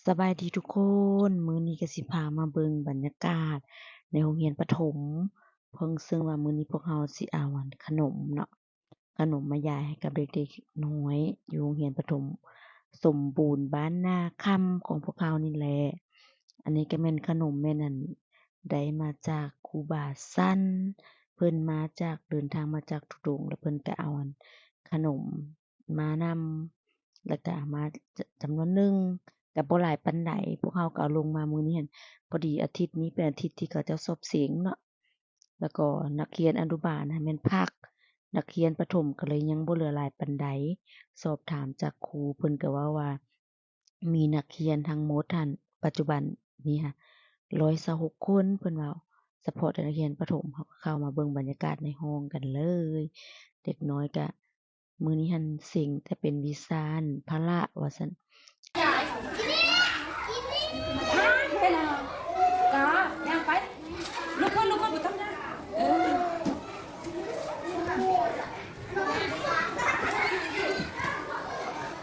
สบายดีทุกคน มื้อนี้ก็สิพามาเบิ่งบรรยากาศในโรงเรียนประถมซึ่งว่ามื้อนี้พวกเราสิเอาขนมเนาะขนมมาแจกให้กับเด็กๆน้อยอยู่โรงเรียนประถมสมบูรณ์บ้านนาค่ำของพวกเรานี่แหละอันนี้ก็แม่นขนมแม่นได้มาจากครูบาสั้นเพิ่นเดินทางมาจากทุดงค์แล้วเพิ่นก็เอาขนมมานำแล้วก็เอามาจำนวนหนึ่ง ก็บ่หลายปานใดพวกเราก็เอาลงมามื้อนี้หั้นพอดีอาทิตย์นี้เป็นอาทิตย์ที่เขาเจ้าสอบเสียงเนาะแล้วก็นักเรียนอนุบาลน่ะแม่นพักนักเรียนประถมก็เลยยังบ่เหลือหลายปานใดสอบถามจากครูเพิ่นก็เว้าว่ามีนักเรียนทั้งหมดหั้นปัจจุบันนี้ค่ะ126คนเพิ่นเว้าเฉพาะแต่นักเรียนประถมเขาก็เข้ามาเบิ่งบรรยากาศในห้องกันเลยเด็กน้อยก็มื้อนี้หั้นเซ็งแต่เป็นวิชาพละว่าซั่น thế nào có đang phải lúc có bị tắm ra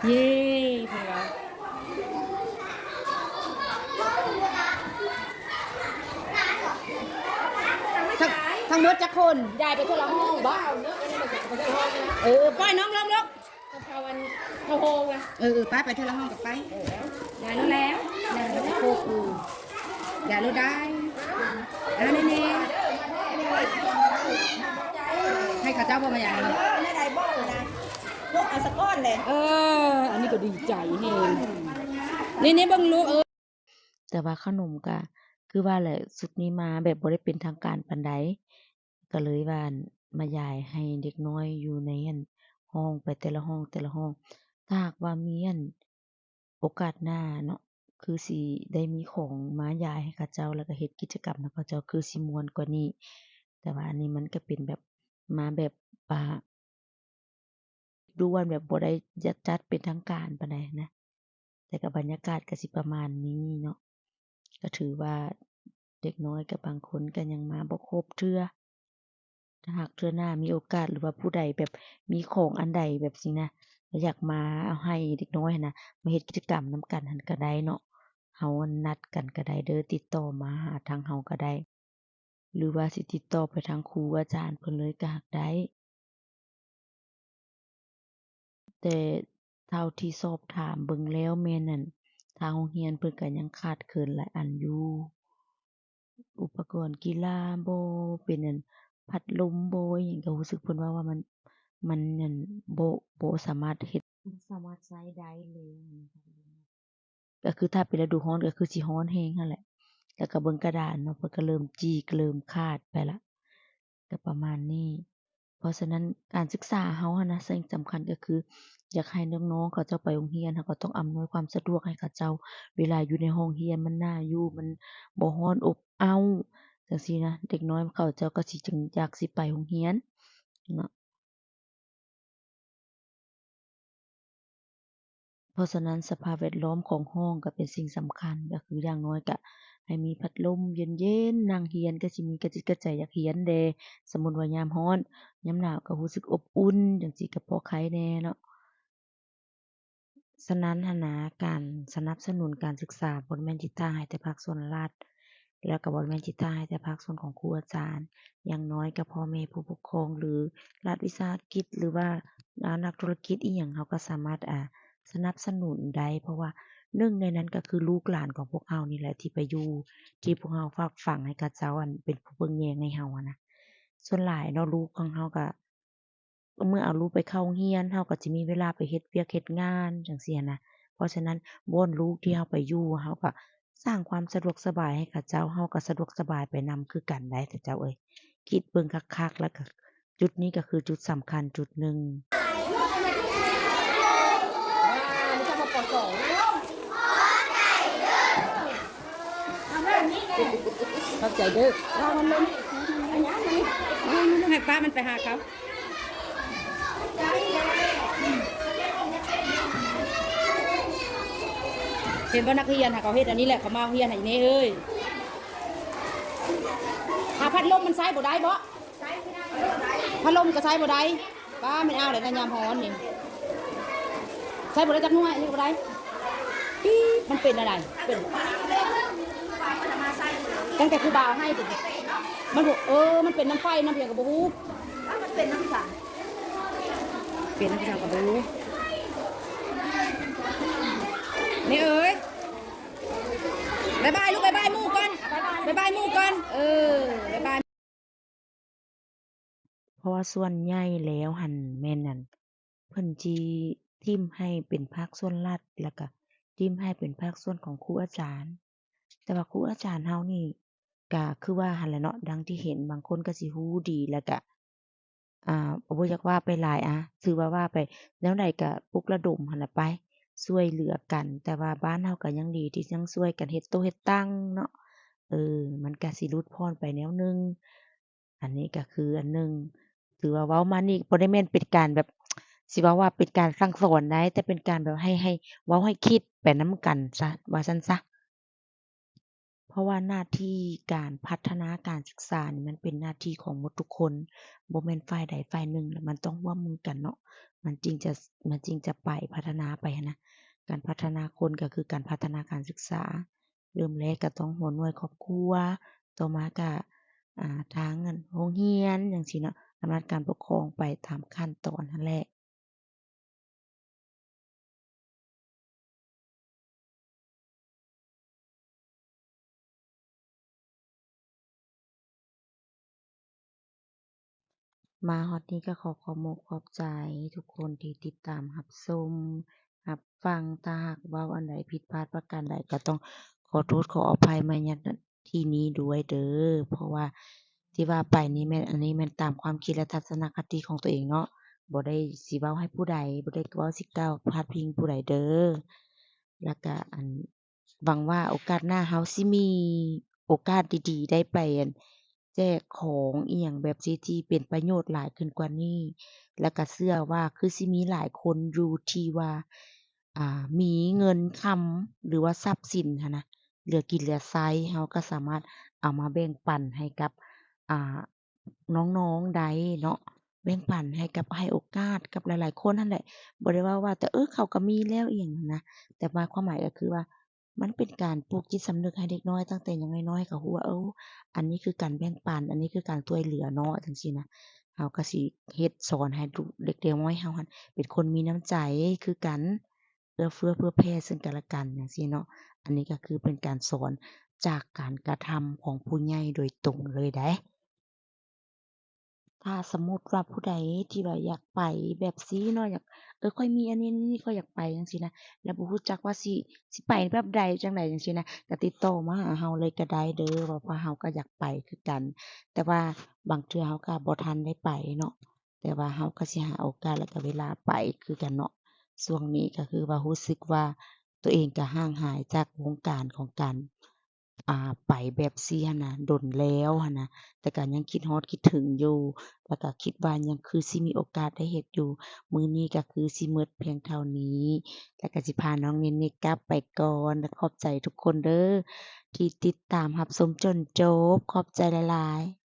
yeah thì rồi thằng nước chắc hồn dàiไปทั่วละห้องบ่ไปน้องลงเขาโฮงอ่ะไปทั่วละห้องกับไปยายรู้แล้วยายรู้โคกูยายรู้ได้เน่ให้ข้าเจ้าบ่มาอย่างนี้ไม่ได้บ่นะยกเอาสักก้อนเลยอันนี้ก็ดีใจเฮงนี่เบิ่งลูกแต่ว่าขนมก็คือว่าแหละสุดนี้มาแบบบ่ได้เป็นทางการปานใดก็เลยว่ามาย้ายให้เด็กน้อยอยู่ในห้องไปแต่ละห้องถ้าหากว่ามีโอกาสหน้าเนาะคือสิได้มีของมาย้ายให้เขาเจ้าแล้วก็เฮ็ดกิจกรรมนำเขาเจ้าคือสิม่วนกว่านี้แต่ว่าอันนี้มันก็เป็นแบบมาแบบดูว่าแบบบ่ได้จัดเป็นทางการปานใดนะแต่ก็บรรยากาศก็สิประมาณนี้เนาะ ก็ถือว่าเด็กน้อยกับบางคนก็ยังมาบ่ครบเทื่อถ้าหากเทื่อหน้ามีโอกาสหรือว่าผู้ใดแบบมีของอันใดแบบสินะแล้วอยากมาเอาให้เด็กน้อยหั้นนะมาเฮ็ดกิจกรรมนำกันหั้นก็ได้เนาะเรานัดกันก็ได้เด้อติดต่อมาหาทางเราก็ได้หรือว่าสิติดต่อไปทางครูอาจารย์เพิ่นเลยก็ได้แต่เท่าที่สอบถามเบิ่งแล้วแม่นทางโรงเรียนเพิ่นก็ยังขาดเคินหลายอันอยู่อุปกรณ์กีฬาบ่เป็นพัดลมบ่อิหยังก็รู้สึกเพิ่นว่ามันบ่สามารถเฮ็ดบ่สามารถใช้ได้เลยก็คือถ้าเป็นฤดูร้อนก็คือสิร้อนแรงนั่นแหละแล้วก็เบิ่งกระดานเนาะเพิ่นก็เริ่มจีกเริ่มขาดไปแล้วก็ประมาณนี้เพราะฉะนั้นการศึกษาเราอะนะสิ่งสำคัญก็คืออยากให้น้องๆเขาเจ้าไปโรงเรียนเราก็ต้องอำนวยความสะดวกให้เขาเจ้าเวลาอยู่ในห้องเรียนมันน่าอยู่มันบ่ร้อนอบอ้าวจังซี้นะเด็กน้อยเขาเจ้าก็สิจึงอยากสิไปโรงเรียนเนาะ เพราะฉะนั้นสภาพแวดล้อมของห้องก็เป็นสิ่งสำคัญก็คืออย่างน้อยก็ให้มีพัดลมเย็นๆนั่งเรียนก็สิมีกระจิตกระใจอยากเรียนแหน่สมมุติว่ายามร้อนยามหนาวก็รู้สึกอบอุ่นจังซี้ก็พอไข้แหน่เนาะฉะนั้นหั้นนะการสนับสนุนการศึกษาบ่แม่นสิตั้งให้แต่ภาคส่วนรัฐแล้วก็บ่แม่นสิตั้งให้แต่ภาคส่วนของครูอาจารย์อย่างน้อยก็พ่อแม่ผู้ปกครองหรือรัฐวิสาหกิจหรือว่านักธุรกิจอิหยังเขาก็สามารถสนับสนุนได้เพราะว่าหนึ่งในนั้นก็คือลูกหลานของพวกเรานี่แหละที่ไปอยู่ที่พวกเราฝากฝังให้เขาเจ้าเป็นผู้เบิ่งแยงให้เรานะส่วนหลายเนาะลูกของเราก็เมื่อเอาลูกไปเข้าโรงเรียนเราก็สิมีเวลาไปเฮ็ดเวียกเฮ็ดงานจั่งซี้หั้นนะเพราะฉะนั้นบ่อนลูกที่เราไปอยู่เราก็สร้างความสะดวกสบายให้เขาเจ้าเราก็สะดวกสบายไปนำคือกันได้เด้อเจ้าเอ้ยคิดเบิ่งคักๆแล้วก็จุดนี้ก็คือจุดสำคัญจุดหนึ่ง เข้าใจเด้อมันลงให้ป้ามันไปหาเขาเห็นว่านักเรียนเขาเฮ็ดอันนี้แหละเขามาเรียนให้นี่เอ้ยหาพัดลมมันใช้บ่ได้บ่พัดลมก็ใช้บ่ได้ป้าไม่เอาเลยนะยามร้อนนี่ใช้บ่ได้จักหน่วยนี่บ่ได้ ปี๊ดมันเป็นอะไรเป็นตั้งแต่ครูบาวให้ถึงมันบอกมันเป็นน้ำไฟน้ำเพียงกับบูมันเป็นน้ำสังเป็นน้ำสังกับบูนี่เอ้ยบายบายลูกบายบายมู่ก่อนบายบายมู่ก่อนบายบายเพราะว่าส่วนใหญ่แล้วหั้นแม่นอั่นเพิ่นจิทิมให้เป็นภาคส่วนรัฐแล้วก็ทิมให้เป็นภาคส่วนของครูอาจารย์ แต่ว่าครูอาจารย์เฮานี่ก็คือว่าหั้นแหละเนาะดังที่เห็นบางคนก็สิรู้ดีแล้วก็บ่อยากว่าไปหลายถือว่าไปแนวใดก็ปลุกระดมหั้นน่ะไปช่วยเหลือกันแต่ว่าบ้านเฮาก็ยังดีที่ยังช่วยกันเฮ็ดโต๊ะเฮ็ดตั้งเนาะมันก็สิหลุดพ้นไปแนวหนึ่งอันนี้ก็คืออันหนึ่งถือว่าเว้ามานี่บ่ได้แม่นเป็นการแบบสิเว้าว่าเป็นการสั่งสอนได้แต่เป็นการแบบให้เว้าให้คิดไปนำกันซะว่าซั่นซะ เพราะว่าหน้าที่การพัฒนาการศึกษานี่มันเป็นหน้าที่ของหมดทุกคนบ่แม่นฝ่ายใดฝ่ายหนึ่งแล้วมันต้องร่วมมือกันเนาะมันจึงจะมันจึงจะไปพัฒนาไปหั้นนะการพัฒนาคนก็คือการพัฒนาการศึกษาเริ่มแรกก็ต้องหัวหน่วยครอบครัวต่อมาก็ทางอันโรงเรียนจังซี้เนาะอำนาจการปกครองไปตามขั้นตอนนั่นแหละ มาฮอดนี้ก็ขอขอบมกขอบใจทุกคนที่ติดตามรับชมรับฟังถ้าหากเว้าอันใดผิดพลาดประการใดก็ต้องขอโทษขออภัยมาณที่นี้ด้วยเด้อเพราะว่าที่ว่าไปนี่แม่นอันนี้แม่นตามความคิดและทัศนคติของตัวเองเนาะบ่ได้สิเว้าให้ผู้ใดบ่ได้เว้าสิกล่าวพาดพิงผู้ใดเด้อแล้วก็หวังว่าโอกาสหน้าเราสิมีโอกาสดีๆได้ไปแจกของอิหยังแบบสิที่เป็นประโยชน์หลายขึ้นกว่านี้แล้วก็เชื่อว่าคือสิมีหลายคนอยู่ที่ว่ามีเงินคำหรือว่าทรัพย์สินหั้นนะเหลือกินเหลือใช้เราก็สามารถเอามาแบ่งปันให้กับอ่าน้องๆได้เนาะแบ่งปันให้กับให้โอกาสกับหลายๆคนนั่นแหละบ่ได้ว่าแต่เขาก็มีแล้วอิหยังหั้นนะแต่ว่าความหมายก็คือว่ามันเป็นการปลูกจิตสำนึกให้เด็กน้อยตั้งแต่ยังน้อยๆให้เขารู้ว่าอันนี้คือการแบ่งปันอันนี้คือการช่วยเหลือเนาะจังซี้นะเราก็สิเฮ็ดสอนให้ลูกเด็กน้อยเราหั้นเป็นคนมีน้ำใจคือกันเอื้อเฟื้อเผื่อแผ่ซึ่งกันและกันจังซี้เนาะอันนี้ก็คือเป็นการสอนจากการกระทำของผู้ใหญ่โดยตรงเลยเดะ ถ้าสมมุติว่าผู้ใดที่ว่าอยากไปแบบซี้เนาะอยากข้อยมีอันนี้ๆข้อยอยากไปจังซี้นะแล้วบ่รู้จักว่าสิไปแบบใดจั่งใดจังซี้นะก็ติดต่อมาหาเราเลยก็ได้เด้อเพราะเราก็อยากไปคือกันแต่ว่าบางเทื่อเราก็บ่ทันได้ไปเนาะแต่ว่าเราก็สิหาโอกาสแล้วก็เวลาไปคือกันเนาะช่วงนี้ก็คือว่ารู้สึกว่าตัวเองก็ห่างหายจากวงการของการไปแบบซี้หั้นน่ะดนแล้วหั้นนะแต่ก็ยังคิดฮอดคิดถึงอยู่ แล้วก็คิดว่ายังคือสิมีโอกาสได้เฮ็ดอยู่มื้อนี้ก็คือสิหมดเพียงเท่านี้แล้วก็สิพาน้องเนเน่กลับไปก่อนและขอบใจทุกคนเด้อที่ติดตามรับชมจนจบขอบใจหลายๆ